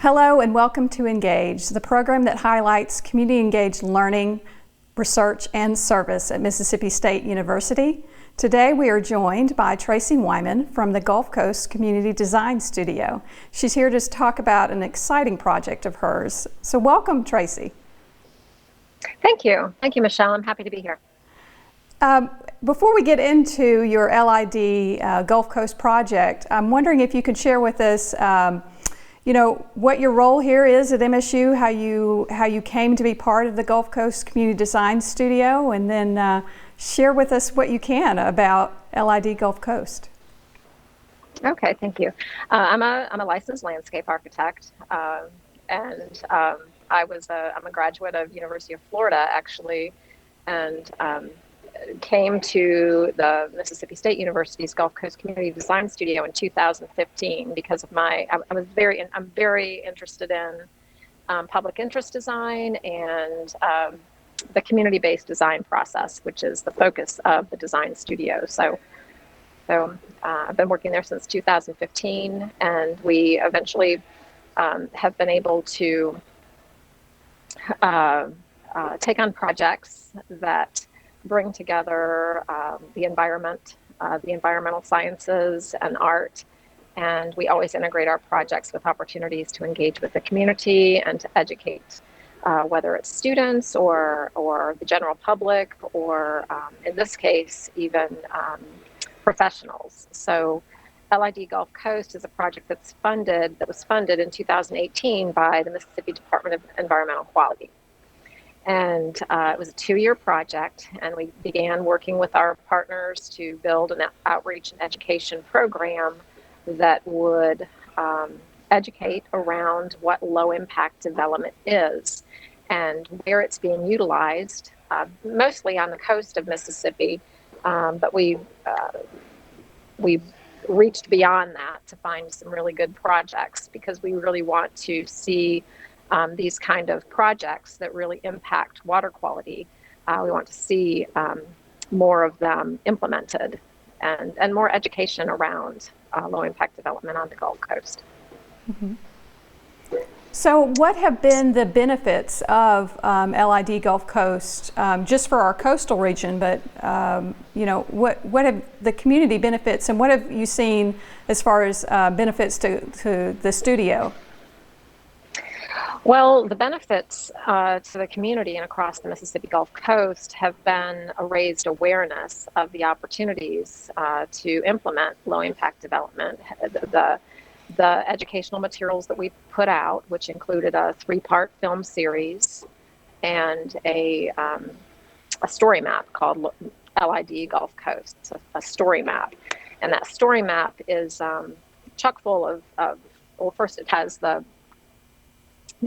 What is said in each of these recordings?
Hello and welcome to Engage, the program that highlights community-engaged learning, research, and service at Mississippi State University. Today we are joined by Tracy Wyman from the Gulf Coast Community Design Studio. She's here to talk about an exciting project of hers. So welcome, Tracy. Thank you. Thank you, Michelle. I'm happy to be here. Before we get into your LID Gulf Coast project, I'm wondering if you could share with us what your role here is at MSU, how you came to be part of the Gulf Coast Community Design Studio, and then share with us what you can about LID Gulf Coast. Okay, thank you. I'm a licensed landscape architect, and I'm a graduate of University of Florida, actually, and came to the Mississippi State University's Gulf Coast Community Design Studio in 2015 because of I'm very interested in public interest design and the community-based design process, which is the focus of the design studio. So I've been working there since 2015, and we eventually have been able to take on projects that bring together the environmental sciences and art, and we always integrate our projects with opportunities to engage with the community and to educate, whether it's students or the general public, or in this case, even professionals. So LID Gulf Coast is a project that was funded in 2018 by the Mississippi Department of Environmental Quality. And it was a 2-year project, and we began working with our partners to build an outreach and education program that would educate around what low-impact development is and where it's being utilized, mostly on the coast of Mississippi, but we reached beyond that to find some really good projects, because we really want to see these kind of projects that really impact water quality. We want to see more of them implemented, and more education around low impact development on the Gulf Coast. Mm-hmm. So what have been the benefits of LID Gulf Coast, just for our coastal region, but what have the community benefits, and what have you seen as far as benefits to the studio? Well, the benefits to the community and across the Mississippi Gulf Coast have been a raised awareness of the opportunities to implement low-impact development. The educational materials that we put out, which included a 3-part film series and a story map called LID Gulf Coast. It's a story map, and that story map is chock full of well, first it has the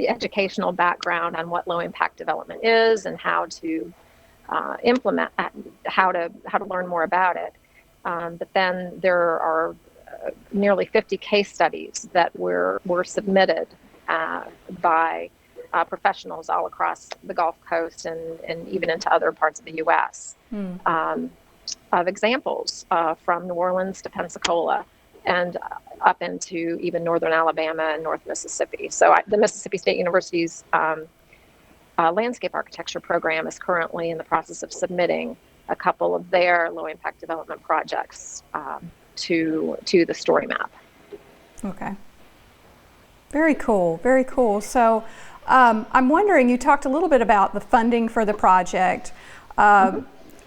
educational background on what low-impact development is and how to implement, how to learn more about it. But then there are nearly 50 case studies that were submitted by professionals all across the Gulf Coast and even into other parts of the U.S. Of examples from New Orleans to Pensacola, and up into even northern Alabama and North Mississippi. So the Mississippi State University's landscape architecture program is currently in the process of submitting a couple of their low-impact development projects to the story map. Okay. Very cool, very cool. So I'm wondering, you talked a little bit about the funding for the project.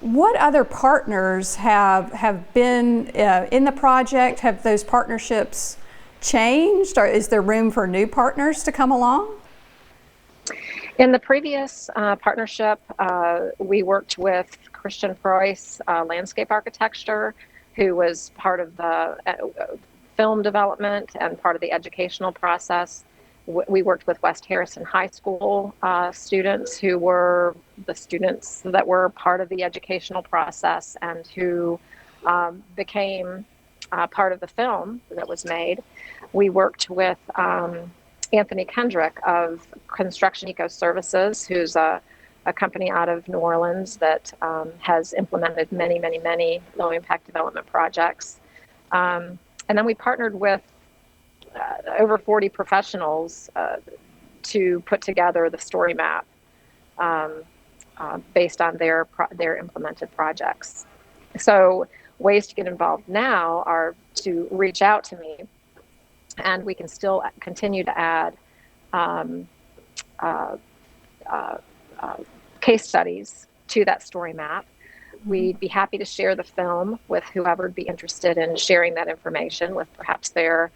What other partners have been in the project? Have those partnerships changed, or is there room for new partners to come along? In the previous partnership, we worked with Christian Preuss Landscape Architecture, who was part of the film development and part of the educational process. We worked with West Harrison High School students, who were the students that were part of the educational process and who became part of the film that was made. We worked with Anthony Kendrick of Construction Eco Services, who's a company out of New Orleans that has implemented many low-impact development projects. And then we partnered with over 40 professionals to put together the story map um, based on their implemented projects. So ways to get involved now are to reach out to me, and we can still continue to add um, uh, uh, uh, case studies to that story map. We'd be happy to share the film with whoever would be interested in sharing that information with perhaps their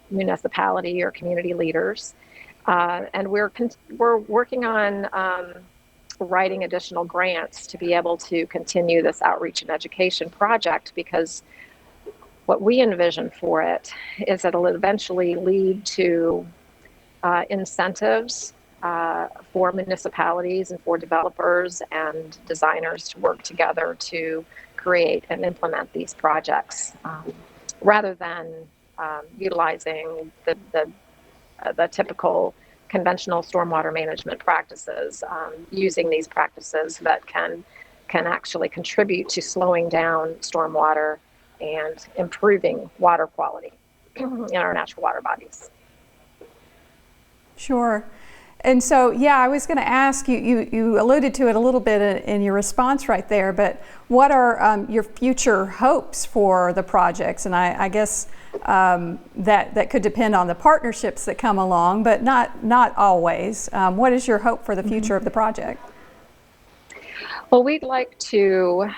municipality or community leaders. And we're working on writing additional grants to be able to continue this outreach and education project, because what we envision for it is that it'll eventually lead to incentives for municipalities and for developers and designers to work together to create and implement these projects, rather than utilizing the typical conventional stormwater management practices, using these practices that can actually contribute to slowing down stormwater and improving water quality in our natural water bodies. Sure. And so, yeah, I was going to ask you, you alluded to it a little bit in your response right there, but what are your future hopes for the projects? And I guess that could depend on the partnerships that come along, but not always. What is your hope for the future of the project? Well, we'd like to,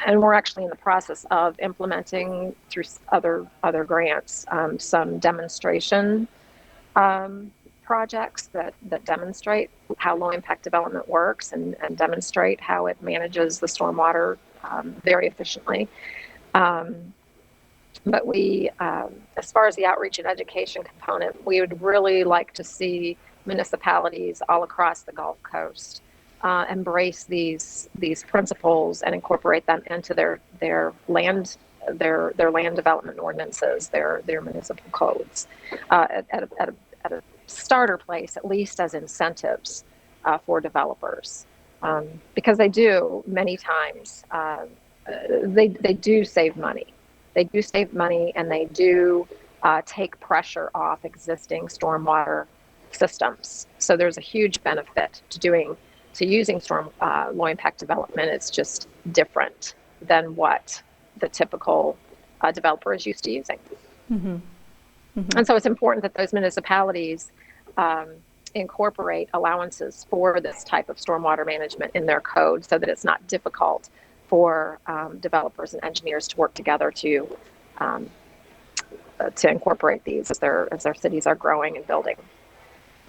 and we're actually in the process of implementing through other grants, some demonstration projects that demonstrate how low impact development works and demonstrate how it manages the stormwater very efficiently. But we, as far as the outreach and education component, we would really like to see municipalities all across the Gulf Coast embrace these principles and incorporate them into their land development ordinances, their municipal codes, at a starter place, at least as incentives for developers, because they do many times they do save money. They do save money, and they do take pressure off existing stormwater systems. So there's a huge benefit to using low impact development. It's just different than what the typical developer is used to using. Mm-hmm. Mm-hmm. And so it's important that those municipalities incorporate allowances for this type of stormwater management in their code, so that it's not difficult for developers and engineers to work together to incorporate these as their cities are growing and building.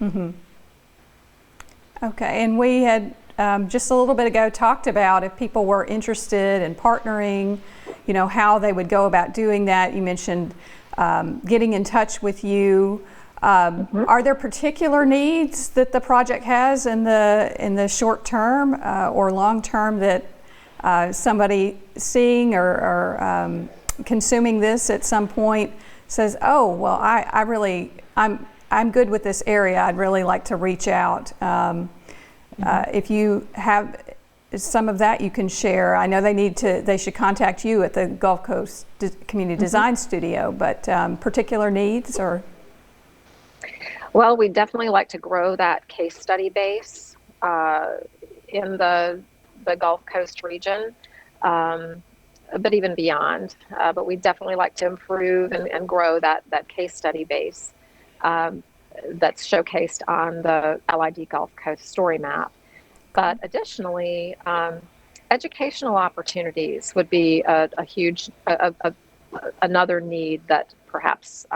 Mm-hmm. Okay, and we had just a little bit ago talked about if people were interested in partnering, how they would go about doing that. You mentioned getting in touch with you. Mm-hmm. Are there particular needs that the project has in the short term or long term that somebody seeing or consuming this at some point says, "Oh, well, I'm good with this area. I'd really like to reach out." If you have some of that, you can share. I know they should contact you at the Gulf Coast Community Design Studio, but particular needs or? Well, we'd definitely like to grow that case study base in the Gulf Coast region, but even beyond. But we'd definitely like to improve and grow that case study base that's showcased on the LID Gulf Coast story map. But additionally, educational opportunities would be a huge, another need that perhaps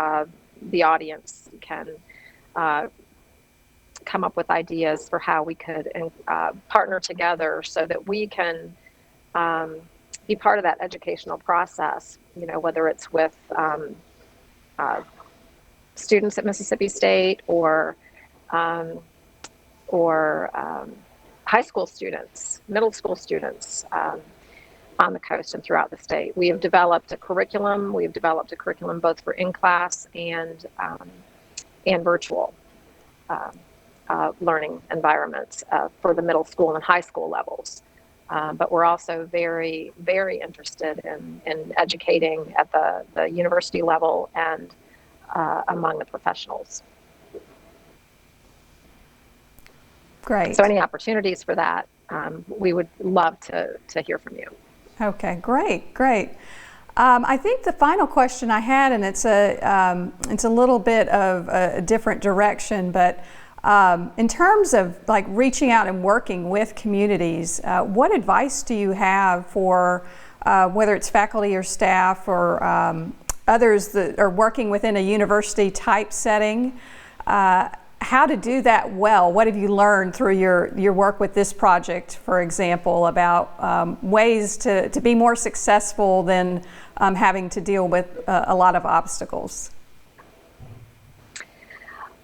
the audience can come up with ideas for how we could partner together so that we can be part of that educational process, whether it's with students at Mississippi State or high school students, middle school students on the coast and throughout the state. We have developed a curriculum. We've developed a curriculum both for in-class and virtual learning environments for the middle school and high school levels. But we're also very, very interested in educating at the university level and among the professionals. Great. So any opportunities for that, we would love to hear from you. Okay, great. I think the final question I had, and it's a little bit of a different direction, but in terms of like reaching out and working with communities, what advice do you have for whether it's faculty or staff or others that are working within a university type setting? How to do that well? What have you learned through your work with this project, for example, about ways to be more successful than having to deal with a lot of obstacles?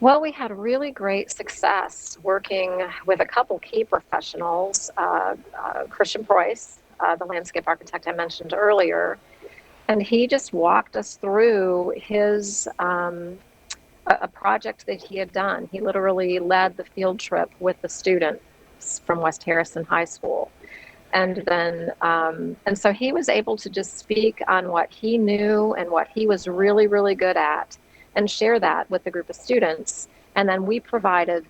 Well, we had really great success working with a couple key professionals, Christian Preuss, the landscape architect I mentioned earlier, and he just walked us through his a project that he had done. He literally led the field trip with the students from West Harrison High School. And then, and so he was able to just speak on what he knew and what he was really, really good at and share that with the group of students. And then we provided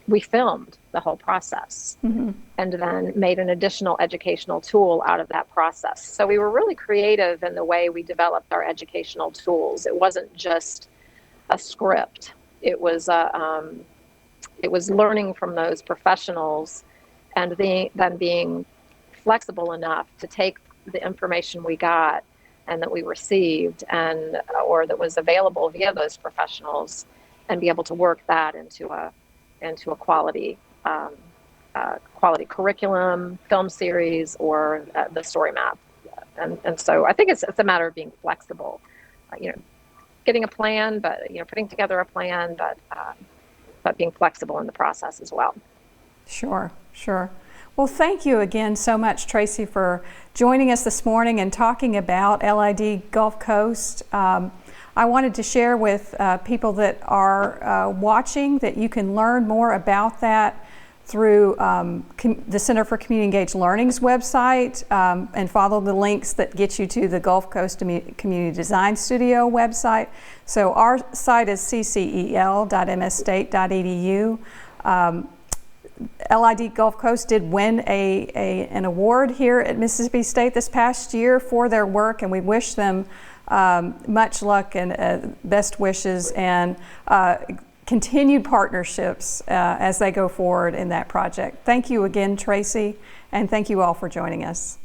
we filmed the whole process and then made an additional educational tool out of that process. So we were really creative in the way we developed our educational tools. It wasn't just a script. It was learning from those professionals and then being flexible enough to take the information we got and that we received or that was available via those professionals and be able to work that into a quality curriculum, film series, or the story map. And so I think it's a matter of being flexible, getting a plan, but putting together a plan, but being flexible in the process as well. Sure. Well, thank you again so much, Tracy, for joining us this morning and talking about LID Gulf Coast. I wanted to share with people that are watching that you can learn more about that through the Center for Community Engaged Learning's website and follow the links that get you to the Gulf Coast Community Design Studio website. So our site is ccel.msstate.edu. LID Gulf Coast did win an award here at Mississippi State this past year for their work, and we wish them much luck and best wishes and continued partnerships as they go forward in that project. Thank you again, Tracy, and thank you all for joining us.